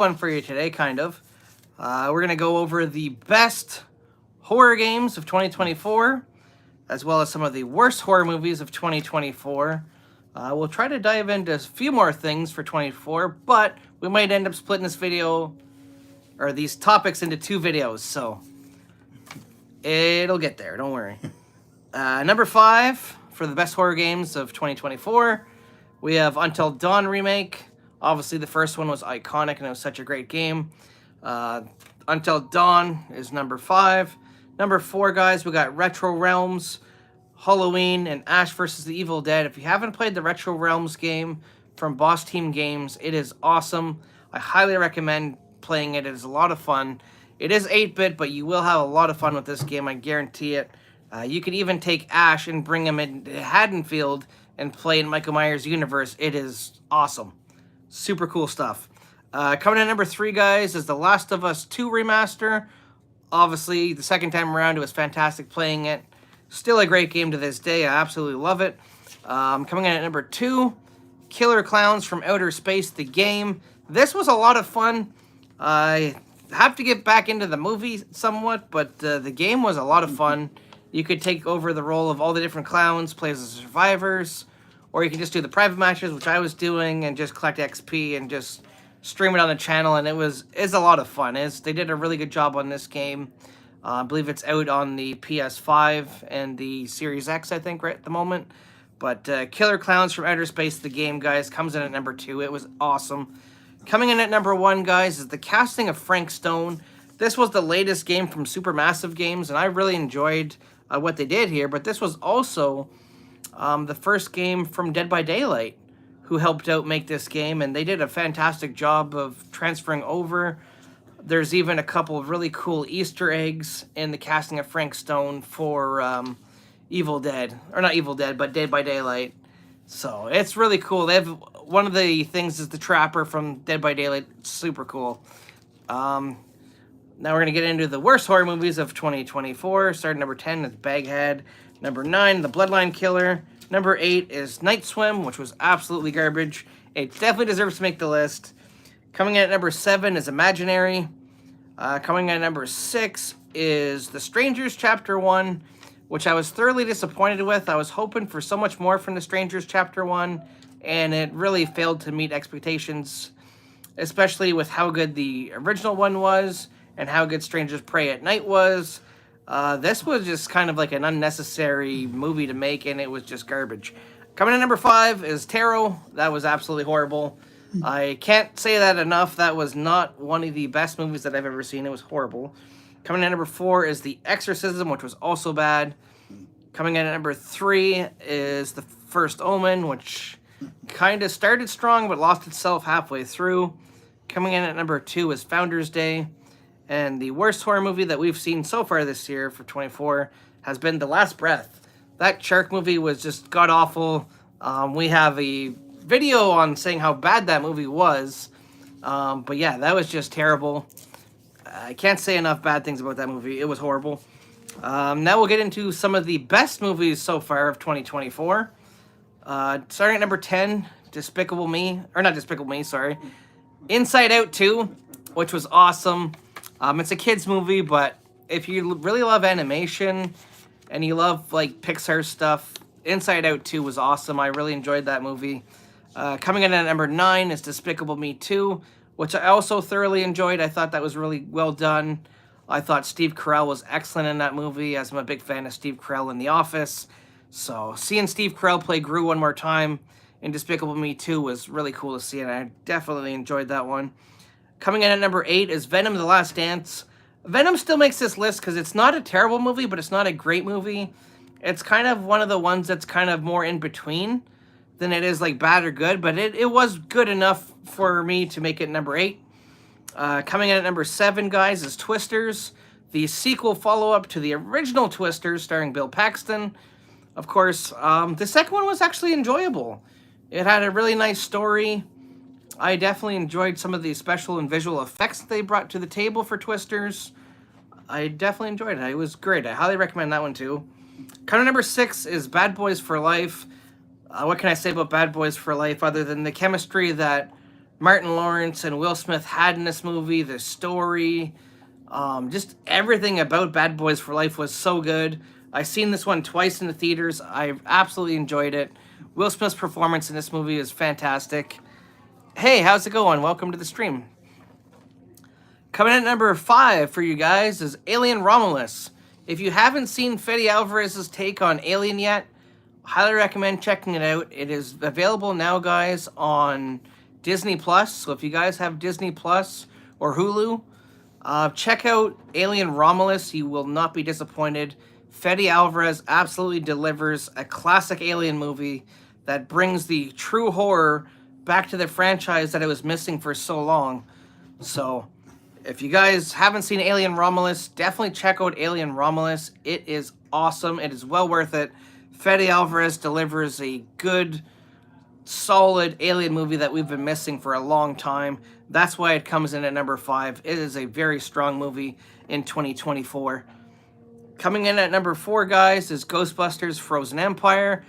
one for you today, kind of. We're going to go over the best horror games of 2024, as well as some of the worst horror movies of 2024. We'll try to dive into a few more things for 24, but we might end up splitting this video, or these topics, into two videos, so it'll get there, don't worry. Number 5 for the best horror games of 2024, we have Until Dawn Remake. Obviously, the first one was iconic and it was such a great game. Until Dawn is number 5. Number 4, guys, we got Retro Realms, Halloween, and Ash vs. the Evil Dead. If you haven't played the Retro Realms game from Boss Team Games, it is awesome. I highly recommend playing it. It is a lot of fun. It is 8-bit, but you will have a lot of fun with this game, I guarantee it. You could even take Ash and bring him in Haddonfield and play in Michael Myers' universe. It is awesome. Super cool stuff. Coming in number 3, guys, is The Last of Us 2 Remaster. Obviously, the second time around, it was fantastic playing it. Still a great game to this day. I absolutely love it. Coming in at number 2, Killer Clowns from Outer Space, the game. This was a lot of fun. I have to get back into the movie somewhat, but the game was a lot of fun. You could take over the role of all the different clowns, play as the survivors, or you can just do the private matches, which I was doing, and just collect XP and just stream it on the channel, and it's a lot of fun. They did a really good job on this game. I believe it's out on the PS5 and the Series X, I think, right at the moment. But Killer Clowns from Outer Space, the game, guys, comes in at number 2. It was awesome. Coming in at number 1, guys, is the casting of Frank Stone. This was the latest game from Supermassive Games, and I really enjoyed what they did here. But this was also the first game from Dead by Daylight, who helped out make this game, and they did a fantastic job of transferring over. There's even a couple of really cool Easter eggs in the casting of Frank Stone for Evil Dead. Or not Evil Dead, but Dead by Daylight. So it's really cool. They have one of the things is the Trapper from Dead by Daylight. It's super cool. Now we're going to get into the worst horror movies of 2024. Starting number 10 is Baghead. Number 9, The Bloodline Killer. Number 8 is Night Swim, which was absolutely garbage. It definitely deserves to make the list. Coming in at number 7 is Imaginary. Coming in at number 6 is The Strangers Chapter 1, which I was thoroughly disappointed with. I was hoping for so much more from The Strangers Chapter 1, and it really failed to meet expectations, especially with how good the original one was and how good Strangers Prey at Night was. This was just kind of like an unnecessary movie to make, and it was just garbage. Coming in at number 5 is Tarot. That was absolutely horrible. I can't say that enough. That was not one of the best movies that I've ever seen. It was horrible. Coming in at number 4 is The Exorcism, which was also bad. Coming in at number 3 is The First Omen, which kind of started strong but lost itself halfway through. Coming in at number 2 is Founders Day. And the worst horror movie that we've seen so far this year for 24 has been The Last Breath. That shark movie was just god-awful. We have a video on saying how bad that movie was. But yeah, that was just terrible. I can't say enough bad things about that movie. It was horrible. Now we'll get into some of the best movies so far of 2024. Starting at number 10, Despicable Me. Or not Despicable Me, sorry. Inside Out 2, which was awesome. It's a kid's movie, but if you really love animation and you love like Pixar stuff, Inside Out 2 was awesome. I really enjoyed that movie. Coming in at number 9 is Despicable Me 2, which I also thoroughly enjoyed. I thought that was really well done. I thought Steve Carell was excellent in that movie, as I'm a big fan of Steve Carell in The Office. So seeing Steve Carell play Gru one more time in Despicable Me 2 was really cool to see, and I definitely enjoyed that one. Coming in at number 8 is Venom: The Last Dance. Venom still makes this list because it's not a terrible movie, but it's not a great movie. It's kind of one of the ones that's kind of more in between than it is like bad or good, but it was good enough for me to make it number 8. Coming in at number 7, guys, is Twisters, the sequel follow-up to the original Twisters starring Bill Paxton. Of course, the second one was actually enjoyable. It had a really nice story. I definitely enjoyed some of the special and visual effects that they brought to the table for Twisters. I definitely enjoyed it. It was great. I highly recommend that one too. Kind of number 6 is Bad Boys for Life. What can I say about Bad Boys for Life other than the chemistry that Martin Lawrence and Will Smith had in this movie, the story, just everything about Bad Boys for Life was so good. I've seen this one twice in the theaters. I've absolutely enjoyed it. Will Smith's performance in this movie is fantastic. Hey, how's it going? Welcome to the stream. Coming in at number 5 for you guys is Alien Romulus. If you haven't seen Fede Alvarez's take on Alien yet, highly recommend checking it out. It is available now, guys, on Disney Plus. So if you guys have Disney Plus or Hulu, check out Alien Romulus. You will not be disappointed. Fede Alvarez absolutely delivers a classic Alien movie that brings the true horror back to the franchise that it was missing for so long. So if you guys haven't seen Alien Romulus, definitely check out Alien Romulus. It is awesome. It is well worth it. Fede Alvarez delivers a good, solid Alien movie that we've been missing for a long time. That's why it comes in at number 5. It is a very strong movie in 2024. Coming in at number 4, guys, is Ghostbusters Frozen Empire.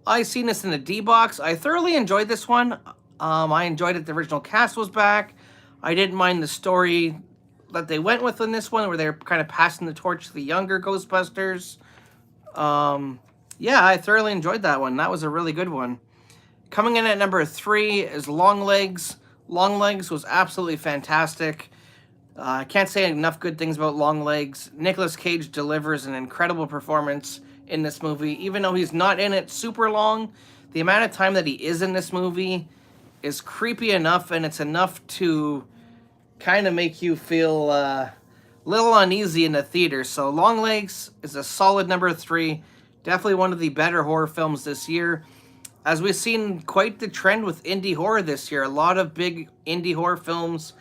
I seen this in the D-Box. I thoroughly enjoyed this one. I enjoyed it. The original cast was back. I didn't mind the story that they went with in this one, where they're kind of passing the torch to the younger Ghostbusters. Yeah, I thoroughly enjoyed that one. That was a really good one. Coming in at number 3 is Longlegs. Longlegs was absolutely fantastic. I can't say enough good things about Longlegs. Nicolas Cage delivers an incredible performance in this movie. Even though he's not in it super long, the amount of time that he is in this movie is creepy enough, and it's enough to kind of make you feel a little uneasy in the theater. So Longlegs is a solid number 3. Definitely one of the better horror films this year. As we've seen quite the trend with indie horror this year. A lot of big indie horror films.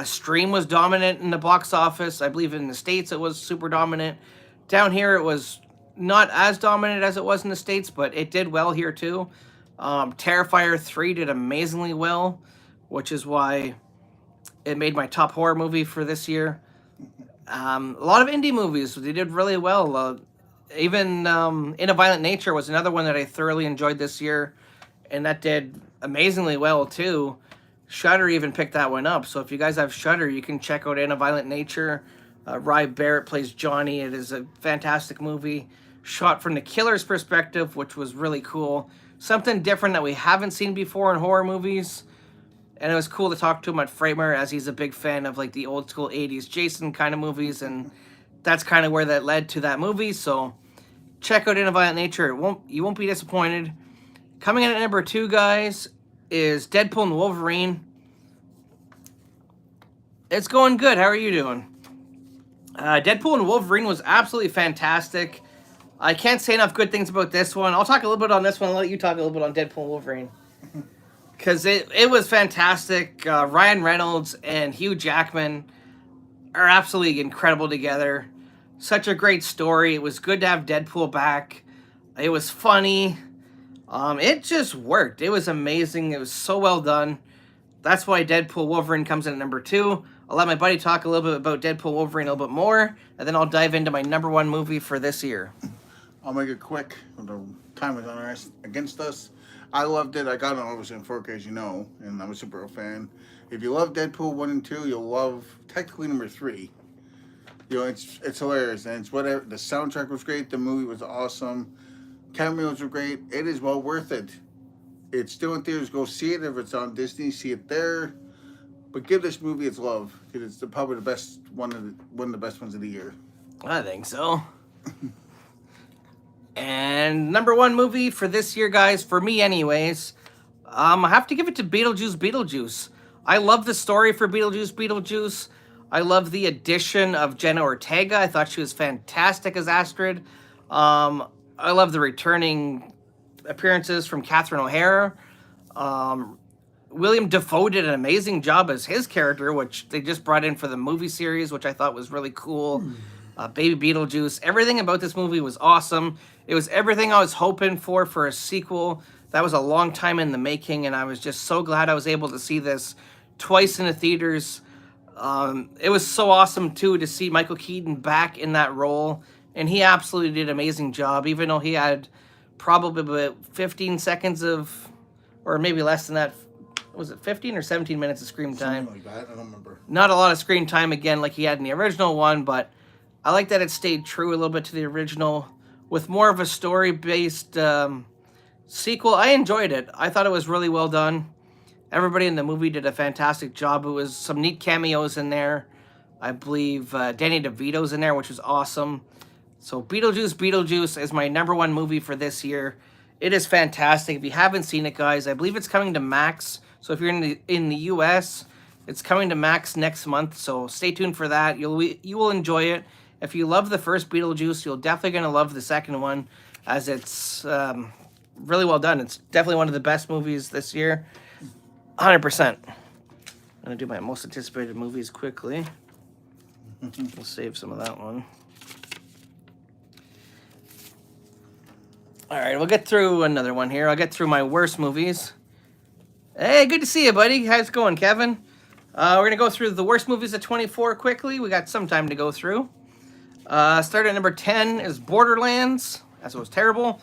Stream was dominant in the box office. I believe in the States it was super dominant. Down here it was not as dominant as it was in the States, but it did well here too. Terrifier 3 did amazingly well, which is why it made my top horror movie for this year. A lot of indie movies, they did really well. Even In a Violent Nature was another one that I thoroughly enjoyed this year, and that did amazingly well too. Shudder even picked that one up, so if you guys have Shudder, you can check out In a Violent Nature. Rye Barrett plays Johnny. It is a fantastic movie, shot from the killer's perspective, which was really cool. Something different that we haven't seen before in horror movies. And it was cool to talk to him at Framer, as he's a big fan of like the old school 80s Jason kind of movies, and that's kind of where that led to that movie. So check out In a Violent Nature. You won't be disappointed. Coming in at number 2, guys, is Deadpool and Wolverine. It's going good. How are you doing? Deadpool and Wolverine was absolutely fantastic. I can't say enough good things about this one. I'll talk a little bit on this one. I'll let you talk a little bit on Deadpool and Wolverine. Because it was fantastic. Ryan Reynolds and Hugh Jackman are absolutely incredible together. Such a great story. It was good to have Deadpool back. It was funny. It just worked. It was amazing. It was so well done. That's why Deadpool Wolverine comes in at number 2. I'll let my buddy talk a little bit about Deadpool Wolverine a little bit more, and then I'll dive into my number 1 movie for this year. I'll make it quick. The time is on us against us. I loved it. I got it obviously in 4K, as you know, and I'm a super fan. If you love Deadpool 1 and 2, you'll love technically number 3. You know, it's hilarious, and it's whatever. The soundtrack was great. The movie was awesome. Cameos were great. It is well worth it. It's still in theaters. Go see it. If it's on Disney, see it there. But give this movie its love, because it's probably the best one of the best ones of the year. I think so. And number 1 movie for this year, guys, for me anyways, I have to give it to Beetlejuice. I love the story for Beetlejuice. I love the addition of Jenna Ortega. I thought she was fantastic as Astrid. I love the returning appearances from Catherine O'Hara. William Dafoe did an amazing job as his character, which they just brought in for the movie series, which I thought was really cool. Baby Beetlejuice. Everything about this movie was awesome. It was everything I was hoping for a sequel. That was a long time in the making, and I was just so glad I was able to see this twice in the theaters. It was so awesome, too, to see Michael Keaton back in that role, and he absolutely did an amazing job, even though he had probably about 15 seconds of, or maybe less than that, was it 15 or 17 minutes of screen time. Something like that. I don't remember. Not a lot of screen time again like he had in the original one, but I like that it stayed true a little bit to the original with more of a story-based sequel. I enjoyed it. I thought it was really well done. Everybody in the movie did a fantastic job. It was some neat cameos in there. I believe Danny DeVito's in there, which was awesome. So Beetlejuice is my #1 movie for this year. It is fantastic. If you haven't seen it, guys, I believe it's coming to Max. So if you're in the US, it's coming to Max next month. So stay tuned for that. You will enjoy it. If you love the first Beetlejuice, you're definitely going to love the second one, as it's really well done. It's definitely one of the best movies this year. 100%. I'm going to do my most anticipated movies quickly. We'll save some of that one. All right, we'll get through another one here. I'll get through my worst movies. Hey, good to see you, buddy. How's it going, Kevin? We're going to go through the worst movies of 24 quickly. We got some time to go through. Start at number 10 is Borderlands. That was terrible.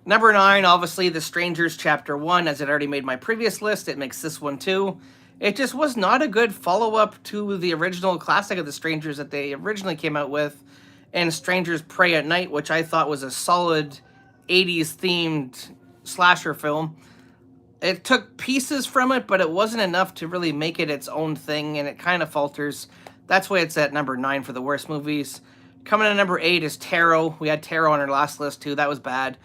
Number 9, obviously, The Strangers Chapter 1. As it already made my previous list, it makes this one too. It just was not a good follow-up to the original classic of The Strangers that they originally came out with, and Strangers Prey at Night, which I thought was a solid 80s-themed slasher film. It took pieces from it, but it wasn't enough to really make it its own thing, and it kind of falters. That's why it's at number 9 for the worst movies. Coming in at number 8 is Tarot. We had Tarot on our last list, too. That was bad.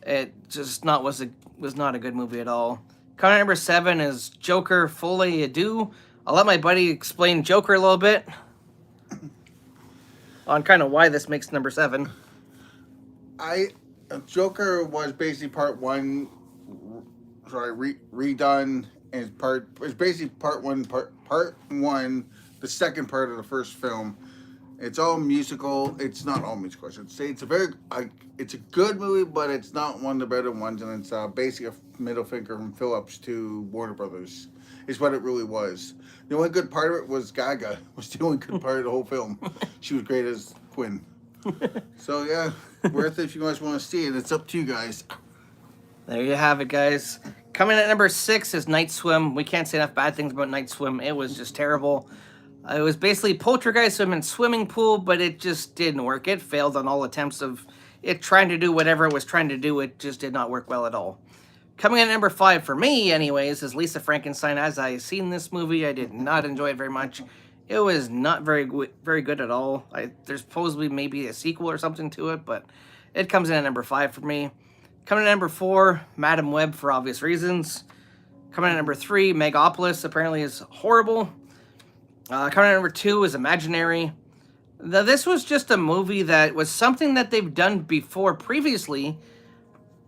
It just was not a good movie at all. Coming in at number 7 is Joker Folie à Deux. I'll let my buddy explain Joker a little bit on kind of why this makes number 7. Joker was basically part 1, redone, and it's basically part 1, the second part of the first film. It's all musical. It's not all musical, I should say. It's a good movie, but it's not one of the better ones, and it's basically a middle finger from Phillips to Warner Brothers. Is what it really was. The only good part of it was Gaga. Was the only good part of the whole film. She was great as Quinn. So yeah, worth it if you guys want to see it. It's up to you guys. There you have it, guys. Coming in at number 6 is Night Swim. We can't say enough bad things about Night Swim. It was just terrible. It was basically Poltergeist swim in swimming pool, but it just didn't work. It failed on all attempts of it trying to do whatever it was trying to do. It just did not work well at all. Coming in at number 5 for me, anyways, is Lisa Frankenstein. As I seen this movie, I did not enjoy it very much. It was not very good at all. There's supposedly maybe a sequel or something to it, but it comes in at number 5 for me. Coming in at number 4, Madam Web, for obvious reasons. Coming in at number 3, Megapolis, apparently is horrible. Coming in at number 2 is Imaginary. Now, this was just a movie that was something that they've done before previously,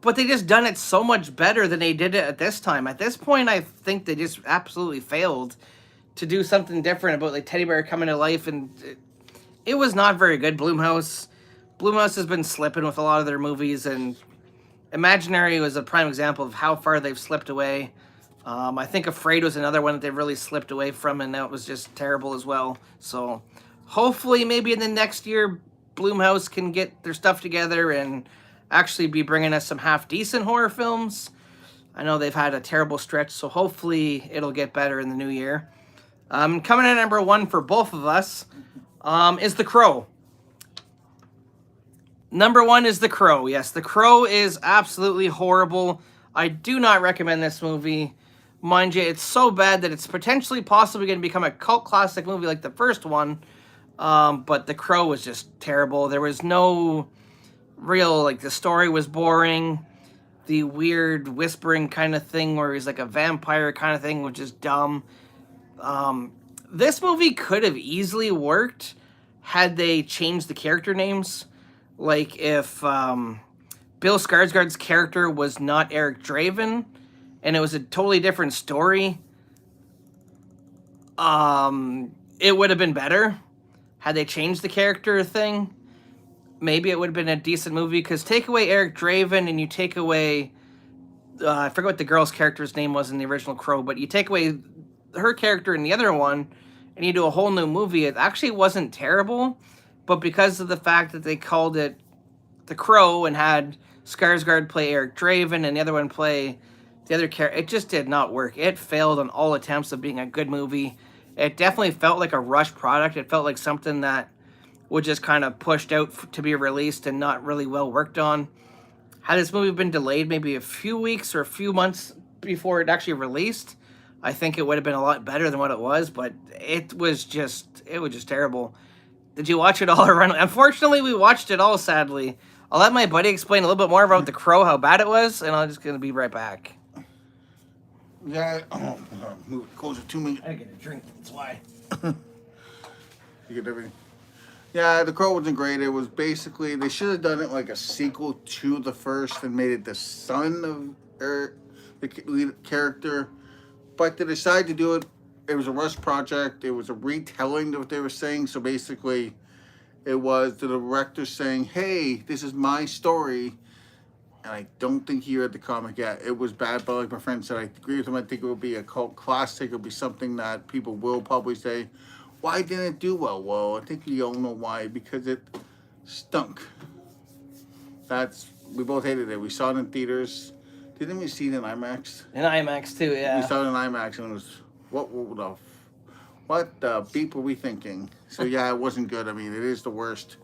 but they just done it so much better than they did it at this time. At this point, I think they just absolutely failed to do something different about like Teddy Bear coming to life, and it was not very good. Blumhouse has been slipping with a lot of their movies, and Imaginary was a prime example of how far they've slipped away. I think Afraid was another one that they really slipped away from, and that was just terrible as well. So hopefully maybe in the next year, Blumhouse can get their stuff together and actually be bringing us some half-decent horror films. I know they've had a terrible stretch, so hopefully it'll get better in the new year. Coming in at number 1 for both of us is The Crow. Number 1 is The Crow. Yes, The Crow is absolutely horrible. I do not recommend this movie. Mind you, it's so bad that it's potentially possibly going to become a cult classic movie like the first one. But The Crow was just terrible. There was no real, the story was boring. The weird whispering kind of thing where he's like a vampire kind of thing was just dumb. This movie could have easily worked had they changed the character names. Like if Bill Skarsgård's character was not Eric Draven, and it was a totally different story, it would have been better. Had they changed the character thing, maybe it would have been a decent movie, because take away Eric Draven and you take away, I forget what the girl's character's name was in the original Crow, but you take away her character in the other one, and you do a whole new movie. It actually wasn't terrible, but because of the fact that they called it The Crow and had Skarsgård play Eric Draven and the other one play the other character. It just did not work. It failed on all attempts of being a good movie. It definitely felt like a rushed product. It felt like something that was just kind of pushed out to be released and not really well worked on. Had this movie been delayed maybe a few weeks or a few months before it actually released, I think it would have been a lot better than what it was, but it was just terrible. Did you watch it all around? Unfortunately, we watched it all, sadly. I'll let my buddy explain a little bit more about The Crow, how bad it was, and I'm just going to be right back. Yeah, move it closer to me. I get a drink, that's why. You get everything. Yeah, The Crow wasn't great. It was basically, they should have done it like a sequel to the first and made it the son of the lead character. But they decided to do it. It was a rush project. It was a retelling of what they were saying. So basically, it was the director saying, hey, this is my story. And I don't think he read the comic yet. It was bad, but like my friend said, I agree with him. I think it will be a cult classic. It'll be something that people will probably say, why didn't it do well? Well, I think we all know why. Because it stunk. We both hated it. We saw it in theaters. Didn't we see it in IMAX? In IMAX too, yeah. We saw it in IMAX and it was, what the beep were we thinking? So yeah, it wasn't good. I mean, it is the worst.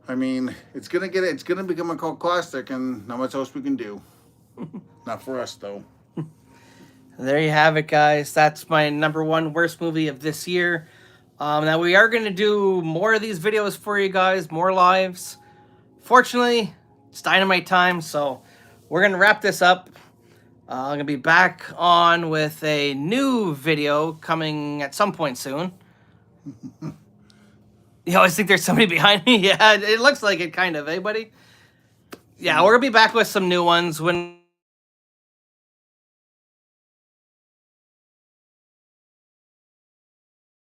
I mean, it's gonna become a cult classic, and not much else we can do. Not for us, though. There you have it, guys. That's my #1 worst movie of this year. Now, we are going to do more of these videos for you guys, more lives. Fortunately, it's Dynamite time, so we're going to wrap this up. I'm going to be back on with a new video coming at some point soon. You always think there's somebody behind me? Yeah, it looks like it, kind of, eh, buddy? Yeah, we're going to be back with some new ones when